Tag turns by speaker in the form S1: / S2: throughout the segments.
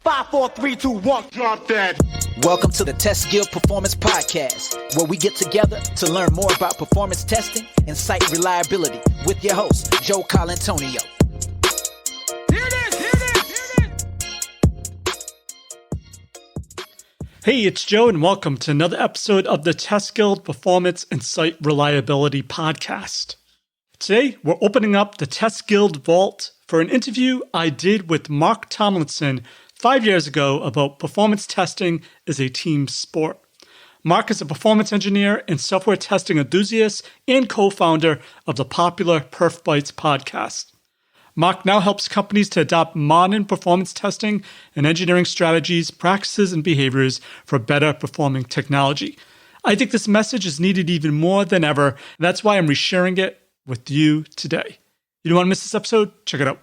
S1: 5, 4, 3, 2, 1, drop that.
S2: Welcome to the Test Guild Performance Podcast, where we get together to learn more about performance testing and site reliability with your host, Joe Colantonio.
S1: Here it is.
S3: Hey, it's Joe, and welcome to another episode of the Test Guild Performance and Site Reliability Podcast. Today, we're opening up the Test Guild Vault for an interview I did with Mark Tomlinson 5 years ago about performance testing as a team sport. Mark is a performance engineer and software testing enthusiast and co-founder of the popular PerfBytes podcast. Mark now helps companies to adopt modern performance testing and engineering strategies, practices, and behaviors for better performing technology. I think this message is needed even more than ever, and that's why I'm resharing it with you today. You don't want to miss this episode? Check it out.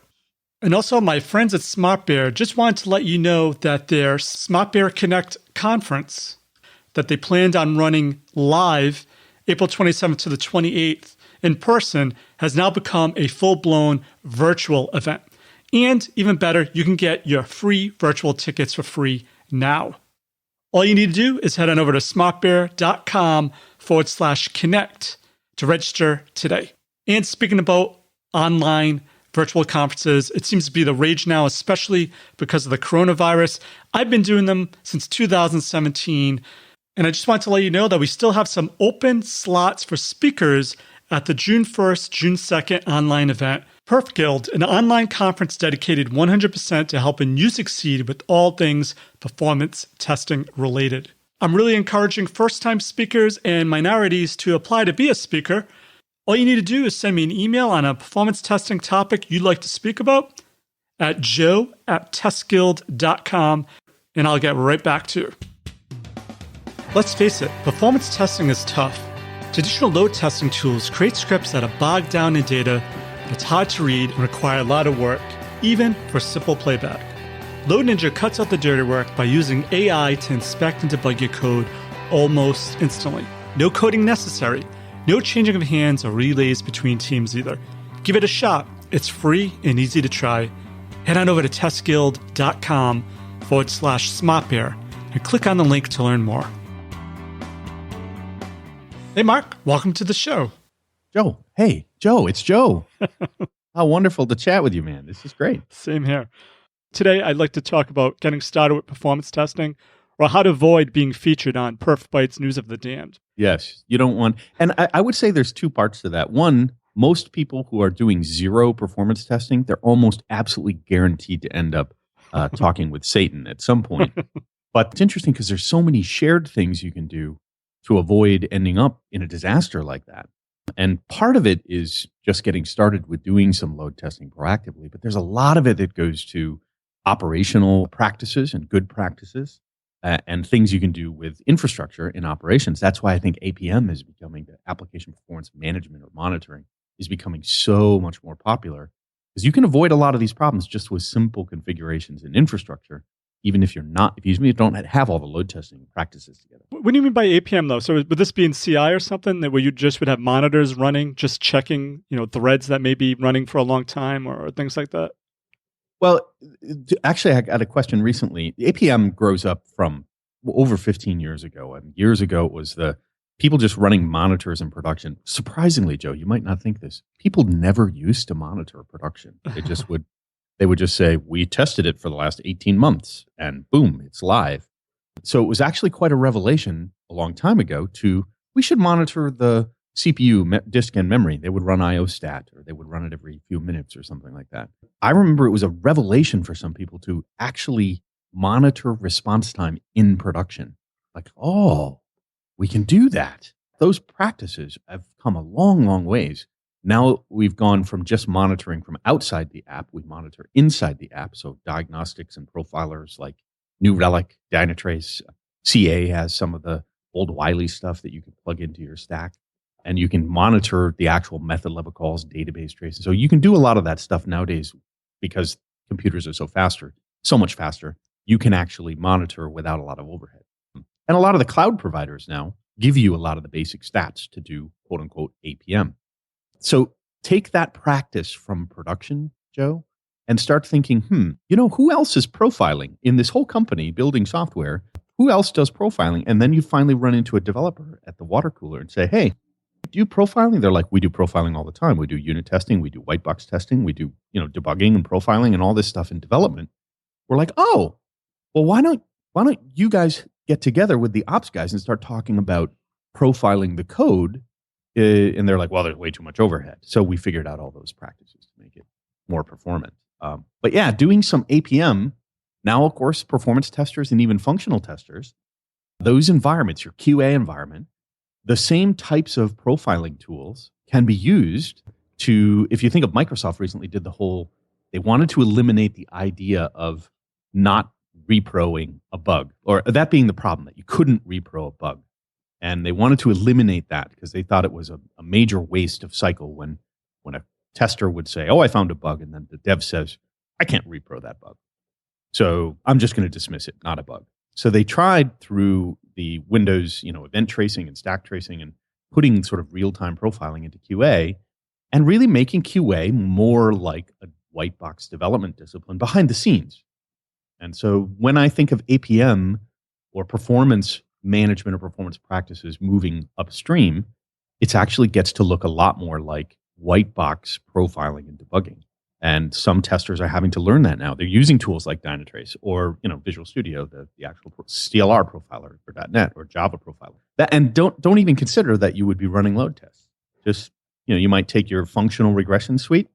S3: And also, my friends at SmartBear just wanted to let you know that their SmartBear Connect conference that they planned on running live April 27th to the 28th in person has now become a full-blown virtual event. And even better, you can get your free virtual tickets for free now. All you need to do is head on over to smartbear.com/connect to register today. And speaking about online virtual conferences, it seems to be the rage now, especially because of the coronavirus. I've been doing them since 2017, and I just want to let you know that we still have some open slots for speakers at the June 1st, June 2nd online event, Perf Guild, an online conference dedicated 100% to helping you succeed with all things performance testing related. I'm really encouraging first-time speakers and minorities to apply to be a speaker. All you need to do is send me an email on a performance testing topic you'd like to speak about at joe@testguild.com, and I'll get right back to you. Let's face it, performance testing is tough. Traditional load testing tools create scripts that are bogged down in data that's hard to read and require a lot of work, even for simple playback. Load Ninja cuts out the dirty work by using AI to inspect and debug your code almost instantly. No coding necessary. No changing of hands or relays between teams either. Give it a shot. It's free and easy to try. Head on over to testguild.com/smartbear and click on the link to learn more. Hey, Mark, welcome to the show.
S4: Joe, hey, Joe, it's Joe. How wonderful to chat with you, man. This is great.
S3: Same here. Today, I'd like to talk about getting started with performance testing, or how to avoid being featured on PerfBytes News of the Damned.
S4: Yes, you don't want, and I would say there's two parts to that. One, most people who are doing zero performance testing, they're almost absolutely guaranteed to end up talking with Satan at some point. But it's interesting because there's so many shared things you can do to avoid ending up in a disaster like that. And part of it is just getting started with doing some load testing proactively, but there's a lot of it that goes to operational practices and good practices. And things you can do with infrastructure in operations. That's why I think APM is becoming, the application performance management or monitoring, is becoming so much more popular, because you can avoid a lot of these problems just with simple configurations in infrastructure, even if you don't have all the load testing practices together.
S3: What do you mean by APM though? So would this be in CI or something, that where you just would have monitors running, just checking, threads that may be running for a long time or things like that?
S4: Well, actually, I got a question recently. The APM grows up from over 15 years ago. And years ago, it was the people just running monitors in production. Surprisingly, Joe, you might not think this. People never used to monitor production. They would just say, we tested it for the last 18 months and boom, it's live. So it was actually quite a revelation a long time ago we should monitor the CPU, disk, and memory. They would run IO-stat, or they would run it every few minutes or something like that. I remember it was a revelation for some people to actually monitor response time in production. Like, oh, we can do that. Those practices have come a long, long ways. Now we've gone from just monitoring from outside the app. We monitor inside the app. So diagnostics and profilers like New Relic, Dynatrace, CA has some of the old Wiley stuff that you can plug into your stack. And you can monitor the actual method level calls, database traces. So you can do a lot of that stuff nowadays because computers are so much faster. You can actually monitor without a lot of overhead. And a lot of the cloud providers now give you a lot of the basic stats to do quote unquote APM. So take that practice from production, Joe, and start thinking, who else is profiling in this whole company building software? Who else does profiling? And then you finally run into a developer at the water cooler and say, hey, do you profiling? They're like, we do profiling all the time. We do unit testing. We do white box testing. We do, debugging and profiling and all this stuff in development. We're like, oh, well, why don't you guys get together with the ops guys and start talking about profiling the code? And they're like, well, there's way too much overhead. So we figured out all those practices to make it more performant. But yeah, doing some APM, now, of course, performance testers and even functional testers, those environments, your QA environment, the same types of profiling tools can be used to, if you think of Microsoft recently did they wanted to eliminate the idea of not reproing a bug, or that being the problem, that you couldn't repro a bug. And they wanted to eliminate that because they thought it was a major waste of cycle when a tester would say, oh, I found a bug, and then the dev says, I can't repro that bug. So I'm just going to dismiss it, not a bug. So they tried through the Windows, event tracing and stack tracing and putting sort of real-time profiling into QA and really making QA more like a white box development discipline behind the scenes. And so when I think of APM or performance management or performance practices moving upstream, it actually gets to look a lot more like white box profiling and debugging. And some testers are having to learn that now. They're using tools like Dynatrace or Visual Studio, the actual CLR profiler for .NET or Java profiler. And don't even consider that you would be running load tests. Just you might take your functional regression suite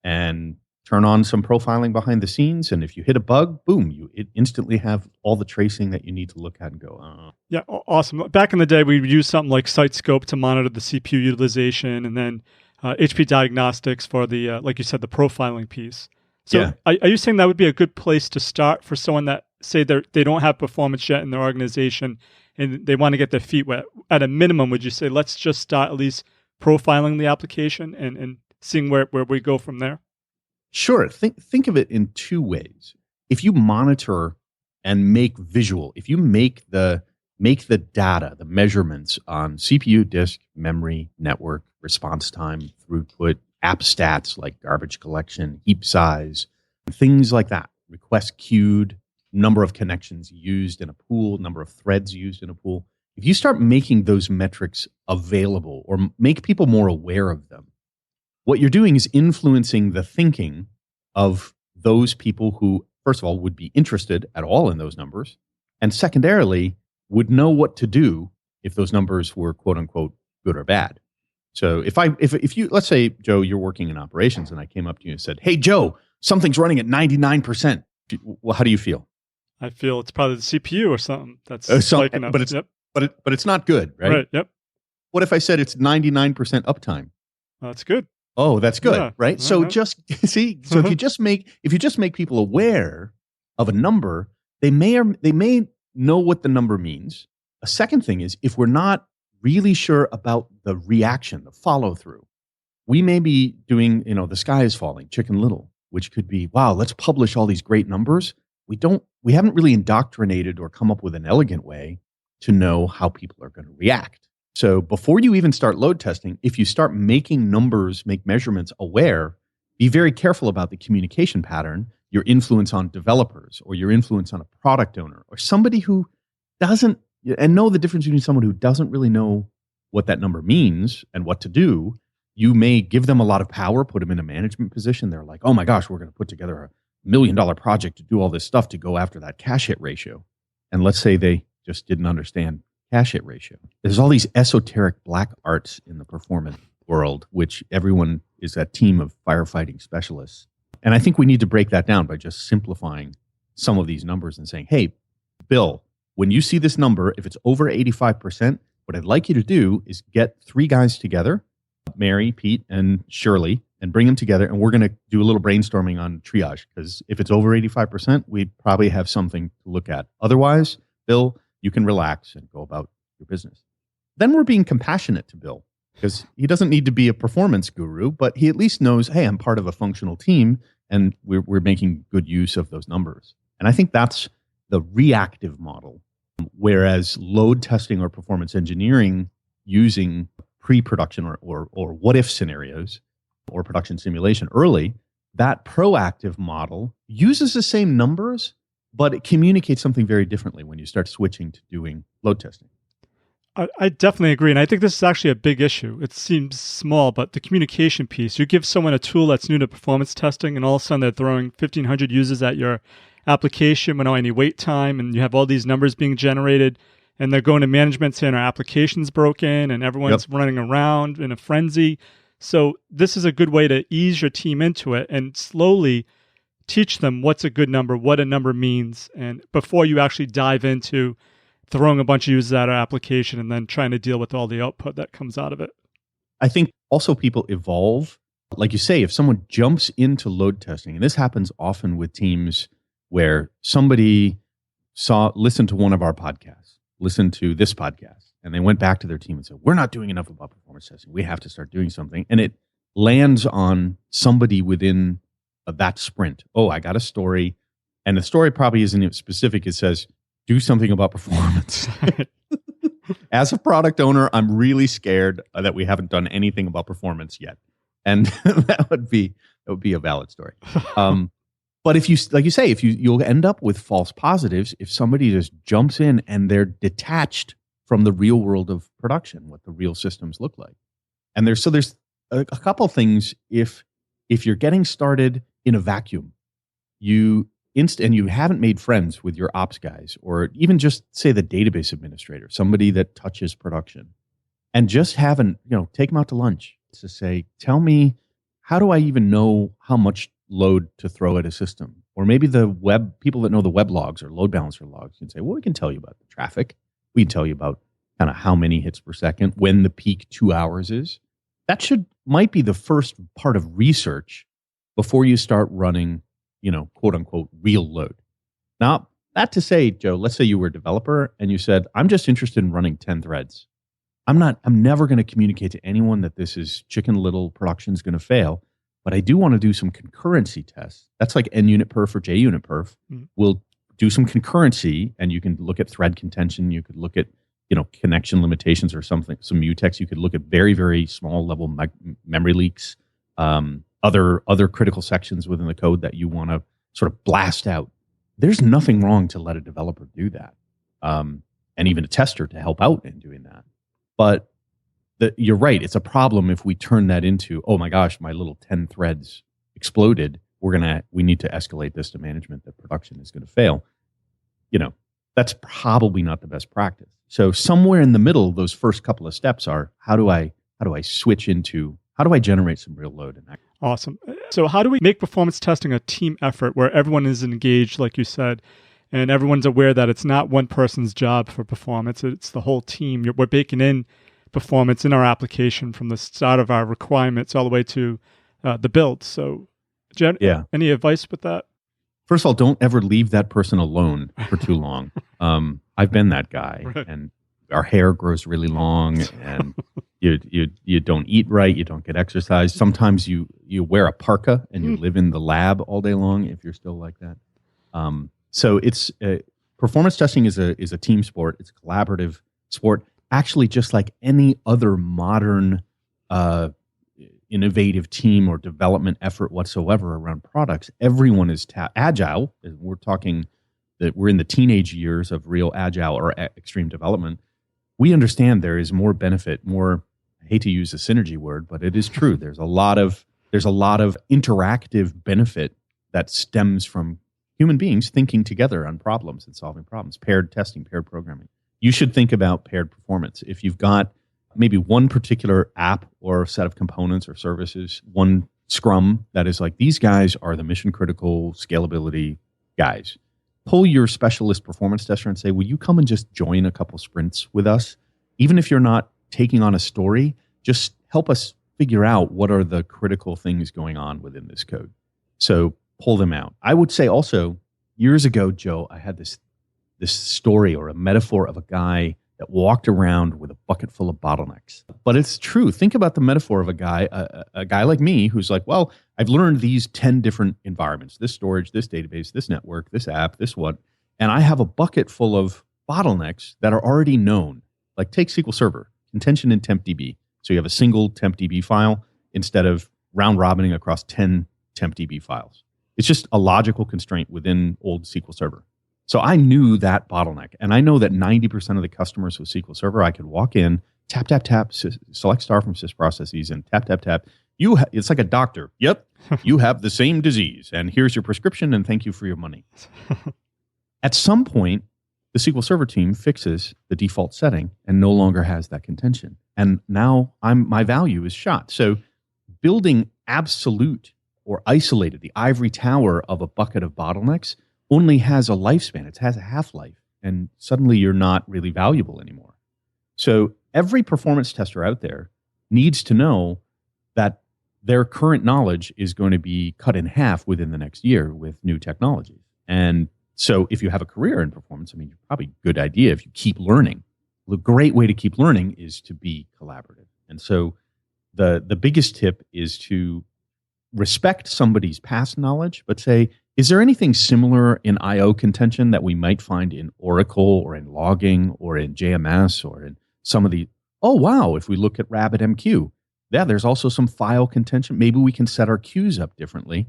S4: and turn on some profiling behind the scenes, and if you hit a bug, boom, you instantly have all the tracing that you need to look at and go, oh.
S3: Yeah, awesome. Back in the day, we would use something like SiteScope to monitor the CPU utilization, and then HP Diagnostics for the, like you said, the profiling piece. So
S4: Yeah.
S3: Are you saying that would be a good place to start for someone that, say, they don't have performance yet in their organization and they want to get their feet wet? At a minimum, would you say, let's just start at least profiling the application and seeing where we go from there?
S4: Sure. Think of it in two ways. If you monitor and make visual, if you make the data, the measurements on CPU, disk, memory, network, response time, throughput, app stats like garbage collection, heap size, things like that, requests queued, number of connections used in a pool, number of threads used in a pool. If you start making those metrics available or make people more aware of them, what you're doing is influencing the thinking of those people who, first of all, would be interested at all in those numbers, and secondarily, would know what to do if those numbers were quote unquote good or bad. So if you, let's say, Joe, you're working in operations and I came up to you and said, hey, Joe, something's running at 99%. Well, how do you feel?
S3: I feel it's probably the CPU or something that's spiking up.
S4: But it's not good, right?
S3: Right, yep.
S4: What if I said it's 99% uptime?
S3: That's good.
S4: Oh, that's good,
S3: Yeah.
S4: right? So just see, so if you just make people aware of a number, they may know what the number means. A second thing is, if we're not really sure about the reaction, the follow through, we may be doing, the sky is falling, Chicken Little, which could be, wow, let's publish all these great numbers. We haven't really indoctrinated or come up with an elegant way to know how people are going to react. So before you even start load testing, if you start making numbers, make measurements aware, be very careful about the communication pattern, your influence on developers or your influence on a product owner or somebody who doesn't, and know the difference between someone who doesn't really know what that number means and what to do. You may give them a lot of power, put them in a management position. They're like, oh my gosh, we're going to put together $1 million project to do all this stuff to go after that cache hit ratio. And let's say they just didn't understand cache hit ratio. There's all these esoteric black arts in the performance world, which everyone is a team of firefighting specialists. And I think we need to break that down by just simplifying some of these numbers and saying, hey, Bill, when you see this number, if it's over 85%, what I'd like you to do is get 3 guys together, Mary, Pete, and Shirley, and bring them together. And we're going to do a little brainstorming on triage, because if it's over 85%, we probably have something to look at. Otherwise, Bill, you can relax and go about your business. Then we're being compassionate to Bill, because he doesn't need to be a performance guru, but he at least knows, hey, I'm part of a functional team and we're making good use of those numbers. And I think that's the reactive model, whereas load testing or performance engineering using pre-production or what-if scenarios or production simulation early that proactive model uses the same numbers, but it communicates something very differently when you start switching to doing load testing.
S3: I definitely agree. And I think this is actually a big issue. It seems small, but the communication piece, you give someone a tool that's new to performance testing, and all of a sudden they're throwing 1,500 users at your application without any wait time, and you have all these numbers being generated, and they're going to management saying our application's broken, and everyone's running around in a frenzy. So this is a good way to ease your team into it and slowly teach them what's a good number, what a number means, and before you actually dive into throwing a bunch of users at our application and then trying to deal with all the output that comes out of it.
S4: I think also people evolve. Like you say, if someone jumps into load testing, and this happens often with teams where somebody listened to one of our podcasts, listened to this podcast, and they went back to their team and said, we're not doing enough about performance testing. We have to start doing something. And it lands on somebody within that sprint. Oh, I got a story. And the story probably isn't specific. It says, do something about performance. As a product owner, I'm really scared that we haven't done anything about performance yet. And that would be a valid story. But if you, like you say, you'll end up with false positives if somebody just jumps in and they're detached from the real world of production, what the real systems look like. And there's a couple things. If you're getting started in a vacuum, and you haven't made friends with your ops guys, or even just say the database administrator, somebody that touches production, and just take them out to lunch to say, tell me, how do I even know how much load to throw at a system? Or maybe the people that know the web logs or load balancer logs can say, well, we can tell you about the traffic. We can tell you about kind of how many hits per second, when the peak 2 hours is. That might be the first part of research before you start running, quote unquote, real load. Now, that to say, Joe, let's say you were a developer and you said, I'm just interested in running 10 threads. I'm never going to communicate to anyone that this is Chicken Little, production's going to fail, but I do want to do some concurrency tests. That's like NUnit perf or JUnit perf. We'll do some concurrency, and you can look at thread contention. You could look at, connection limitations or something, some mutex. You could look at very, very small level memory leaks, other critical sections within the code that you want to sort of blast out. There's nothing wrong to let a developer do that, and even a tester to help out in doing that. But you're right. It's a problem if we turn that into, oh my gosh, my little 10 threads exploded. We need to escalate this to management that production is going to fail. That's probably not the best practice. So somewhere in the middle, those first couple of steps are, how do I generate some real load in that?
S3: Awesome. So how do we make performance testing a team effort where everyone is engaged, like you said, and everyone's aware that it's not one person's job for performance, it's the whole team. We're baking in performance in our application from the start of our requirements all the way to the build. So, Jen, any advice with that?
S4: First of all, don't ever leave that person alone for too long. I've been that guy, and our hair grows really long, and you don't eat right, you don't get exercise. Sometimes you wear a parka and you live in the lab all day long if you're still like that. So it's performance testing is a team sport. It's a collaborative sport. Actually, just like any other modern innovative team or development effort whatsoever around products, everyone is agile. We're talking that we're in the teenage years of real agile or extreme development. We understand there is more benefit, more, I hate to use the synergy word, but it is true. There's a lot of interactive benefit that stems from human beings thinking together on problems and solving problems, paired testing, paired programming. You should think about paired performance. If you've got maybe one particular app or set of components or services, one scrum that is like, these guys are the mission critical scalability guys. Pull your specialist performance tester and say, will you come and just join a couple sprints with us? Even if you're not taking on a story, just help us figure out what are the critical things going on within this code. So pull them out. I would say also, years ago, Joe, I had this story or a metaphor of a guy that walked around with a bucket full of bottlenecks. But it's true. Think about the metaphor of a guy like me who's like, well, I've learned these 10 different environments, this storage, this database, this network, this app, this what, and I have a bucket full of bottlenecks that are already known. Like take SQL Server, contention in tempdb. So you have a single tempdb file instead of round robining across 10 TempDB files. It's just a logical constraint within old SQL Server. So I knew that bottleneck. And I know that 90% of the customers with SQL Server, I could walk in, tap, tap, tap, select star from sys processes, and tap, tap, tap. It's like a doctor. Yep, you have the same disease, and here's your prescription, and thank you for your money. At some point, the SQL Server team fixes the default setting and no longer has that contention. And now my value is shot. So building absolute or isolated, the ivory tower of a bucket of bottlenecks, only has a lifespan. It has a half-life, and suddenly you're not really valuable anymore. So every performance tester out there needs to know that their current knowledge is going to be cut in half within the next year with new technologies. And so if you have a career in performance, I mean, probably a good idea if you keep learning. The great way to keep learning is to be collaborative. And so the biggest tip is to respect somebody's past knowledge, but say, is there anything similar in I/O contention that we might find in Oracle or in logging or in JMS or in some of the, oh, wow, if we look at RabbitMQ, yeah, there's also some file contention. Maybe we can set our queues up differently.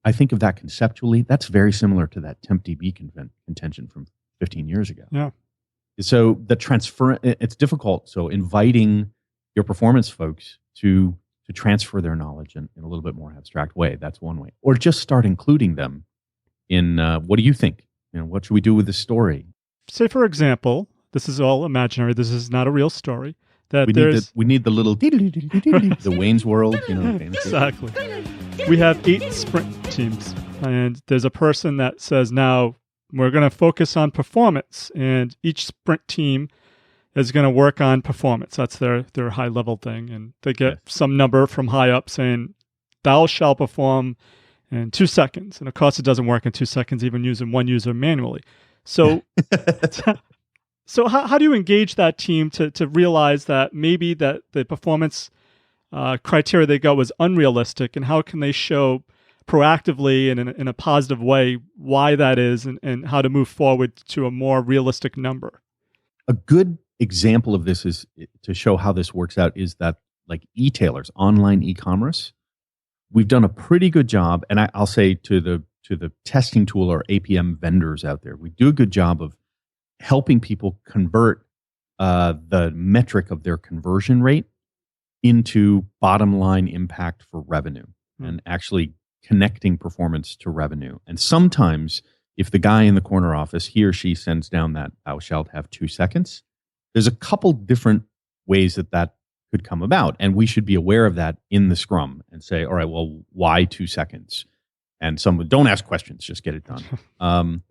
S4: I think of that conceptually. That's very similar to that TempDB contention from 15 years ago.
S3: Yeah.
S4: So the transfer, it's difficult. So inviting your performance folks to transfer their knowledge in a little bit more abstract way. That's one way. Or just start including them in what do you think? What should we do with this story?
S3: Say, for example, this is all imaginary. This is not a real story. That
S4: we need the little the Wayne's World.
S3: Exactly. We have 8 sprint teams, and there's a person that says, now we're going to focus on performance, and each sprint team is going to work on performance. That's their high level thing. And they get some number from high up saying, thou shall perform in 2 seconds. And of course, it doesn't work in 2 seconds, even using one user manually. So, so how do you engage that team to realize that maybe that the performance criteria they got was unrealistic, and how can they show proactively and in a positive way why that is, and how to move forward to a more realistic number?
S4: A good example of this is to show how this works out is that like e-tailers, online e-commerce, we've done a pretty good job. And I'll say to the testing tool or APM vendors out there, we do a good job of helping people convert the metric of their conversion rate into bottom line impact for revenue and actually connecting performance to revenue. And sometimes if the guy in the corner office, he or she sends down that thou shalt have 2 seconds, there's a couple different ways that could come about. And we should be aware of that in the Scrum and say, all right, well, why 2 seconds? And don't ask questions, just get it done.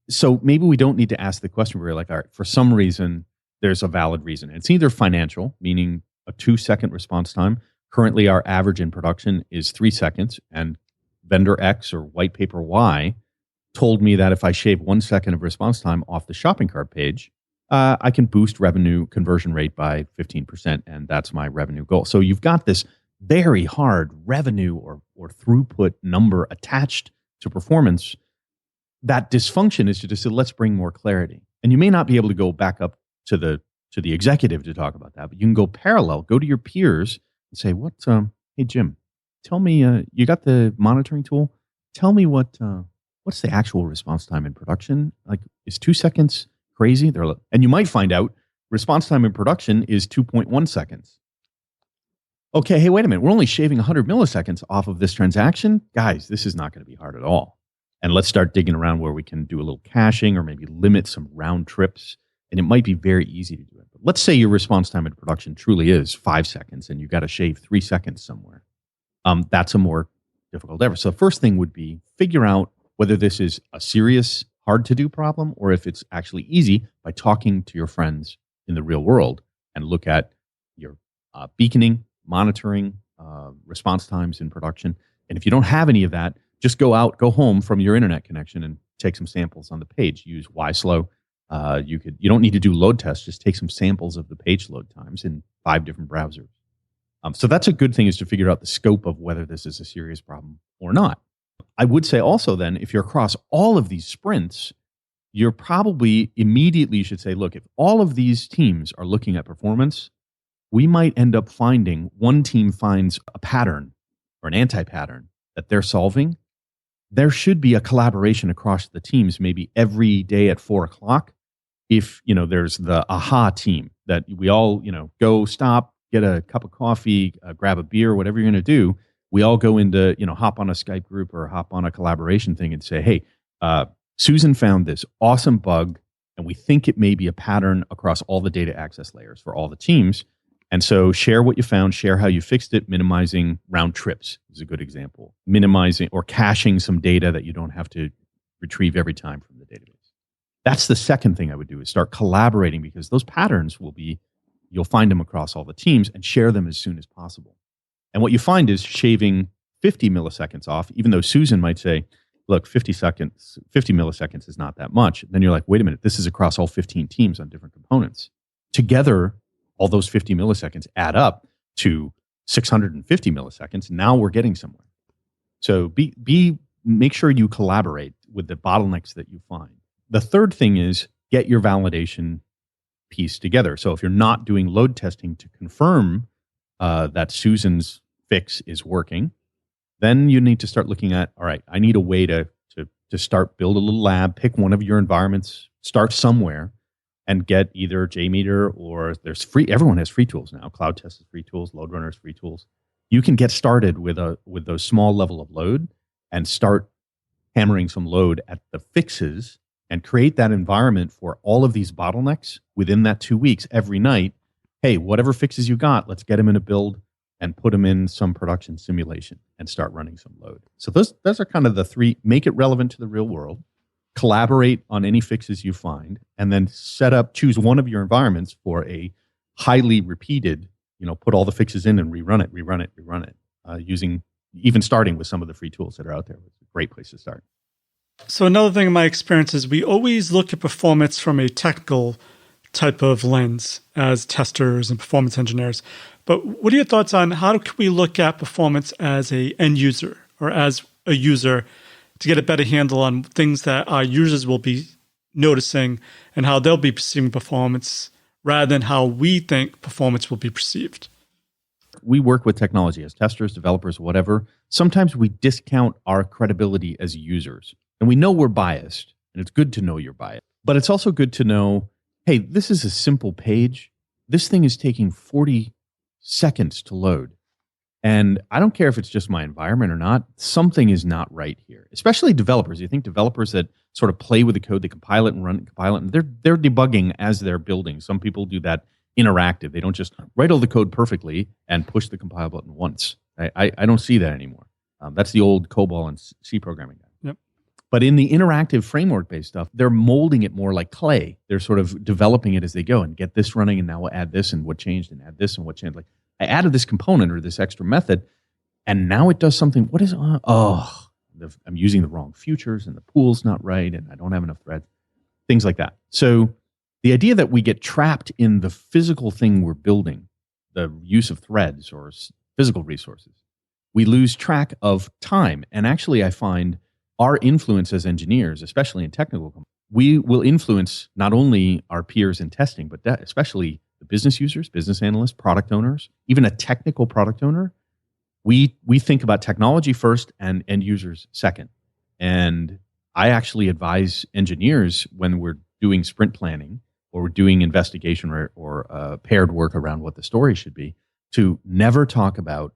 S4: So maybe we don't need to ask the question. We're like, all right, for some reason, there's a valid reason. It's either financial, meaning a 2-second response time. Currently, our average in production is 3 seconds, and vendor X or white paper Y told me that if I shave 1 second of response time off the shopping cart page, I can boost revenue conversion rate by 15%, and that's my revenue goal. So you've got this very hard revenue or throughput number attached to performance. That dysfunction is to just say, let's bring more clarity. And you may not be able to go back up to the executive to talk about that, but you can go parallel, go to your peers and say, hey, Jim, tell me, you got the monitoring tool? Tell me what's the actual response time in production? Like, is 2 seconds crazy? And you might find out response time in production is 2.1 seconds. Okay, hey, wait a minute. We're only shaving 100 milliseconds off of this transaction. Guys, this is not going to be hard at all. And let's start digging around where we can do a little caching or maybe limit some round trips. And it might be very easy to do it. But let's say your response time in production truly is 5 seconds and you got to shave 3 seconds somewhere. That's a more difficult effort. So the first thing would be figure out whether this is a serious, hard to do problem or if it's actually easy by talking to your friends in the real world and look at your beaconing, monitoring, response times in production. And if you don't have any of that, just go home from your internet connection and take some samples on the page. Use YSlow. You don't need to do load tests. Just take some samples of the page load times in 5 different browsers. So that's a good thing, is to figure out the scope of whether this is a serious problem or not. I would say also then, if you're across all of these sprints, you're probably immediately you should say, look, if all of these teams are looking at performance, we might end up finding one team finds a pattern or an anti-pattern that they're solving, there should be a collaboration across the teams, maybe every day at 4:00. If, there's the aha team that we all, go stop, get a cup of coffee, grab a beer, whatever you're going to do. We all go into, hop on a Skype group or hop on a collaboration thing and say, hey, Susan found this awesome bug, and we think it may be a pattern across all the data access layers for all the teams. And so share what you found, share how you fixed it. Minimizing round trips is a good example. Minimizing or caching some data that you don't have to retrieve every time from the database. That's the second thing I would do, is start collaborating, because those patterns you'll find them across all the teams, and share them as soon as possible. And what you find is shaving 50 milliseconds off, even though Susan might say, look, 50 milliseconds is not that much. Then you're like, wait a minute, this is across all 15 teams on different components. Together, all those 50 milliseconds add up to 650 milliseconds. Now we're getting somewhere. So make sure you collaborate with the bottlenecks that you find. The third thing is get your validation piece together. So if you're not doing load testing to confirm that Susan's fix is working, then you need to start looking at, all right, I need a way to start, build a little lab, pick one of your environments, start somewhere, and get either JMeter, or everyone has free tools now. Cloud Test is free tools, LoadRunner is free tools. You can get started with those small level of load and start hammering some load at the fixes and create that environment for all of these bottlenecks within that 2 weeks. Every night, hey, whatever fixes you got, let's get them in a build and put them in some production simulation and start running some load. So those are kind of the three. Make it relevant to the real world, collaborate on any fixes you find, and then choose one of your environments for a highly repeated, put all the fixes in and rerun it, even starting with some of the free tools that are out there. It's a great place to start.
S3: So another thing in my experience is we always look at performance from a technical type of lens as testers and performance engineers. But what are your thoughts on how can we look at performance as a end user or as a user to get a better handle on things that our users will be noticing and how they'll be perceiving performance rather than how we think performance will be perceived?
S4: We work with technology as testers, developers, whatever. Sometimes we discount our credibility as users. And we know we're biased, and it's good to know you're biased. But it's also good to know, hey, this is a simple page. This thing is taking 40 seconds to load. And I don't care if it's just my environment or not, something is not right here. Especially developers. You think developers that sort of play with the code, they compile it and run it, compile it, and they're debugging as they're building. Some people do that interactive. They don't just write all the code perfectly and push the compile button once. I don't see that anymore. That's the old COBOL and C programming guy.
S3: Yep.
S4: But in the interactive framework-based stuff, they're molding it more like clay. They're sort of developing it as they go and get this running, and now we'll add this and what changed and add this and what changed. Like, I added this component or this extra method, and now it does something. What is I'm using the wrong futures, and the pool's not right, and I don't have enough threads, things like that. So the idea that we get trapped in the physical thing we're building, the use of threads or physical resources, we lose track of time. And actually, I find our influence as engineers, especially in technical, we will influence not only our peers in testing, but especially the business users, business analysts, product owners, even a technical product owner. We think about technology first and end users second. And I actually advise engineers when we're doing sprint planning or we're doing investigation or paired work around what the story should be, to never talk about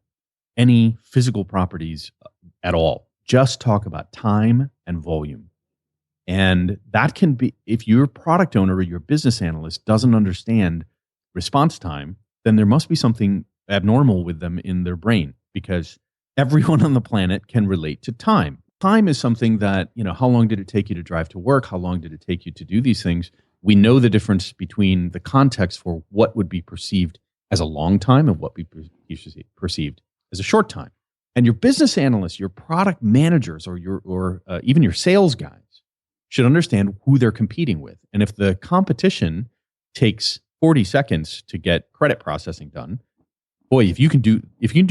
S4: any physical properties at all. Just talk about time and volume. And that can be, if your product owner or your business analyst doesn't understand response time, then there must be something abnormal with them in their brain, because everyone on the planet can relate to time. Time is something that, how long did it take you to drive to work? How long did it take you to do these things? We know the difference between the context for what would be perceived as a long time and what would be perceived as a short time. And your business analysts, your product managers, or even your sales guys should understand who they're competing with. And if the competition takes 40 seconds to get credit processing done, boy, if you can do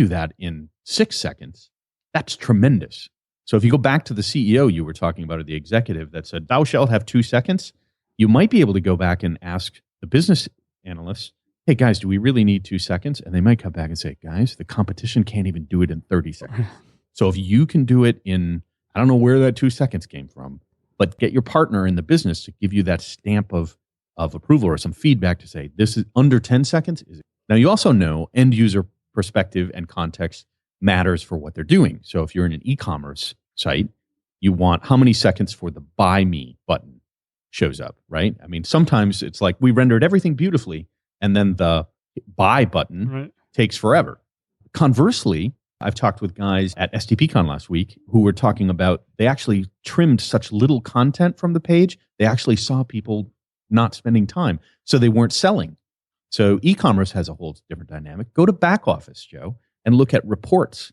S4: that in 6 seconds, that's tremendous. So if you go back to the CEO you were talking about, or the executive that said, "Thou shalt have 2 seconds," you might be able to go back and ask the business analyst, hey guys, do we really need 2 seconds? And they might come back and say, guys, the competition can't even do it in 30 seconds. So if you can do it in, I don't know where that 2 seconds came from, but get your partner in the business to give you that stamp of approval or some feedback to say, this is under 10 seconds. Now you also know end user perspective and context matters for what they're doing. So if you're in an e-commerce site, you want how many seconds for the buy me button shows up, right? I mean, sometimes it's like we rendered everything beautifully and then the buy button takes forever. Conversely, I've talked with guys at STPCon last week who were talking about they actually trimmed such little content from the page, they actually saw people not spending time, so they weren't selling. So e-commerce has a whole different dynamic. Go to back office, Joe, and look at reports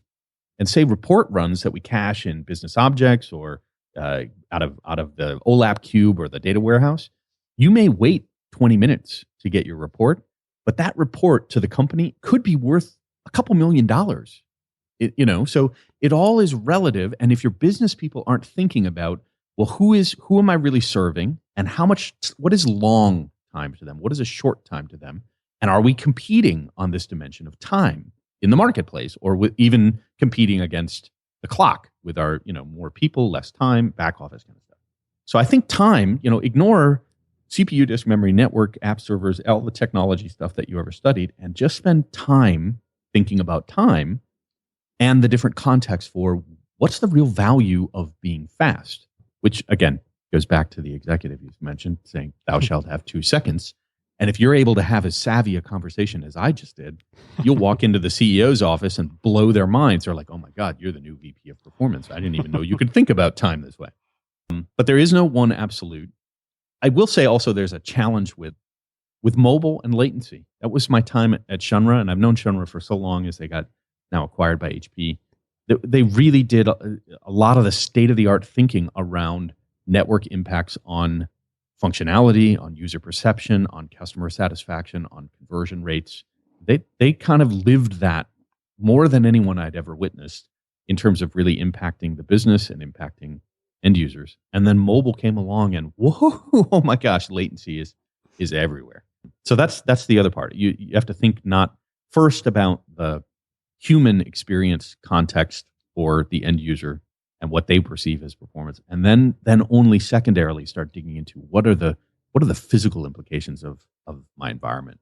S4: and say report runs that we cache in business objects or out of the OLAP cube or the data warehouse. You may wait 20 minutes to get your report, but that report to the company could be worth a couple $1 million. So it all is relative. And if your business people aren't thinking about, well, who am I really serving and what is long time to them? What is a short time to them? And are we competing on this dimension of time in the marketplace or with even competing against the clock with our, more people, less time, back office kind of stuff. So I think time, ignore CPU, disk memory, network, app servers, all the technology stuff that you ever studied, and just spend time thinking about time and the different contexts for what's the real value of being fast, which again goes back to the executive you mentioned saying, thou shalt have 2 seconds. And if you're able to have as savvy a conversation as I just did, you'll walk into the CEO's office and blow their minds. They're like, oh my God, you're the new VP of performance. I didn't even know you could think about time this way. But there is no one absolute. I will say also there's a challenge with mobile and latency. That was my time at Shunra, and I've known Shunra for so long as they got now acquired by HP. They really did a lot of the state-of-the-art thinking around network impacts on functionality, on user perception, on customer satisfaction, on conversion rates. They kind of lived that more than anyone I'd ever witnessed in terms of really impacting the business and impacting end users. And then mobile came along and whoa, oh my gosh, latency is everywhere. So that's the other part. You have to think not first about the human experience context for the end user and what they perceive as performance, and then only secondarily start digging into what are the physical implications of my environment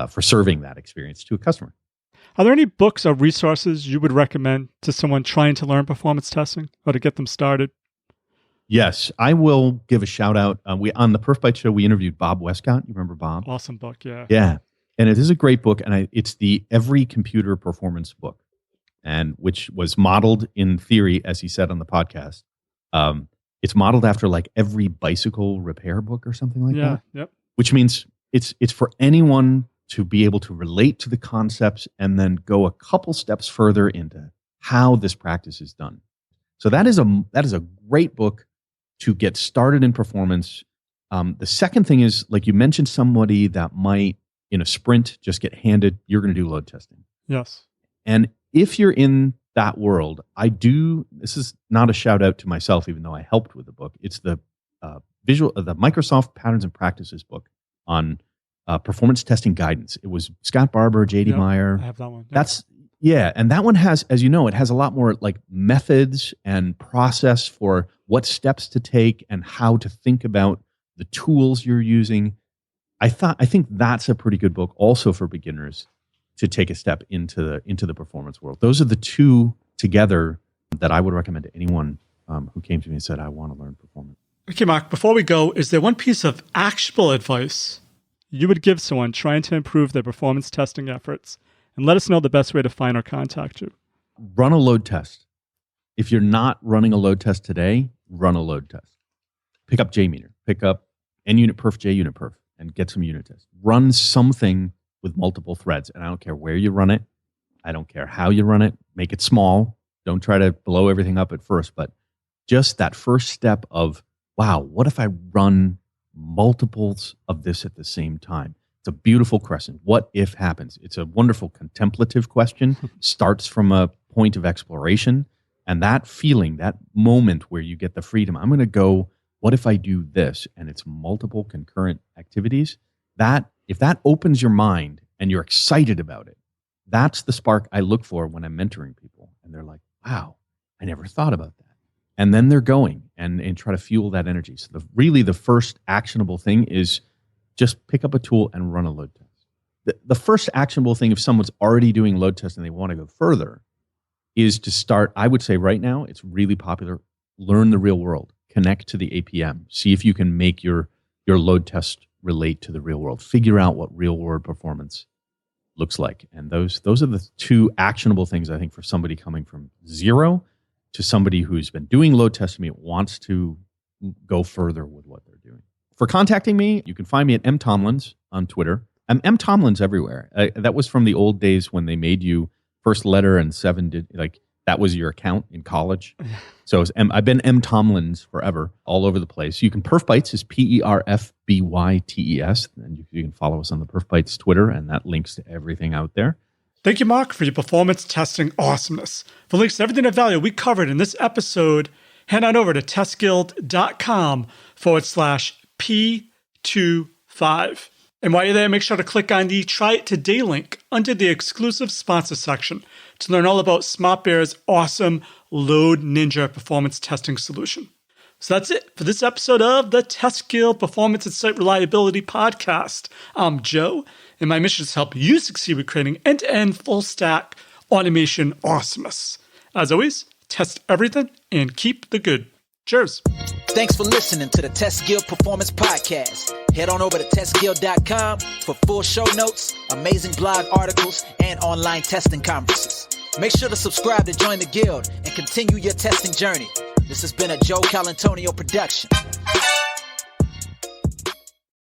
S4: for serving that experience to a customer.
S3: Are there any books or resources you would recommend to someone trying to learn performance testing or to get them started?
S4: Yes, I will give a shout out. On the PerfBytes show, we interviewed Bob Westcott. You remember Bob?
S3: Awesome book, yeah.
S4: Yeah, and it is a great book, and it's the Every Computer Performance book, and which was modeled in theory, as he said on the podcast. It's modeled after like every bicycle repair book or something like that.
S3: Yep.
S4: Which means it's for anyone to be able to relate to the concepts and then go a couple steps further into how this practice is done. So that is a great book to get started in performance. The second thing is, like you mentioned, somebody that might in a sprint just get handed, you're going to do load testing.
S3: Yes.
S4: And if you're in that world, this is not a shout out to myself, even though I helped with the book. It's the the Microsoft Patterns and Practices book on performance testing guidance. It was Scott Barber, JD Meyer.
S3: I have that one.
S4: And that one has, as you know, it has a lot more like methods and process for what steps to take and how to think about the tools you're using. I think that's a pretty good book also for beginners to take a step into the performance world. Those are the two together that I would recommend to anyone who came to me and said, I want to learn performance.
S3: Okay, Mark, before we go, is there one piece of actionable advice you would give someone trying to improve their performance testing efforts? And let us know the best way to find or contact you.
S4: Run a load test. If you're not running a load test today, run a load test. Pick up JMeter. Pick up NUnit Perf, JUnit Perf, and get some unit tests. Run something with multiple threads. And I don't care where you run it. I don't care how you run it. Make it small. Don't try to blow everything up at first. But just that first step of, wow, what if I run multiples of this at the same time? It's a beautiful question. What if happens? It's a wonderful contemplative question. Starts from a point of exploration. And that feeling, that moment where you get the freedom, I'm going to go, what if I do this? And it's multiple concurrent activities. If that opens your mind and you're excited about it. That's the spark I look for when I'm mentoring people. And they're like, wow, I never thought about that. And then they're going and try to fuel that energy. So the first actionable thing is just pick up a tool and run a load test. The first actionable thing, if someone's already doing load tests and they want to go further, is to start, I would say right now, it's really popular, learn the real world, connect to the APM, see if you can make your load test relate to the real world, figure out what real world performance looks like. And those are the two actionable things, I think, for somebody coming from zero to somebody who's been doing load testing, wants to go further with what they're doing. For contacting me, you can find me at mtomlins on Twitter. I'm mtomlins everywhere. That was from the old days when they made you first letter and that was your account in college. So I've been mtomlins forever, all over the place. You can PerfBytes is PerfBytes, and you can follow us on the PerfBytes Twitter, and that links to everything out there.
S3: Thank you, Mark, for your performance testing awesomeness. For links to everything of value we covered in this episode, head on over to testguild.com/P25. And while you're there, make sure to click on the Try It Today link under the exclusive sponsor section to learn all about SmartBear's awesome Load Ninja performance testing solution. So that's it for this episode of the Test Guild Performance and Site Reliability Podcast. I'm Joe, and my mission is to help you succeed with creating end-to-end full-stack automation awesomeness. As always, test everything and keep the good. Cheers.
S2: Thanks for listening to the Test Guild Performance Podcast. Head on over to testguild.com for full show notes, amazing blog articles, and online testing conferences. Make sure to subscribe to join the guild and continue your testing journey. This has been a Joe Colantonio production.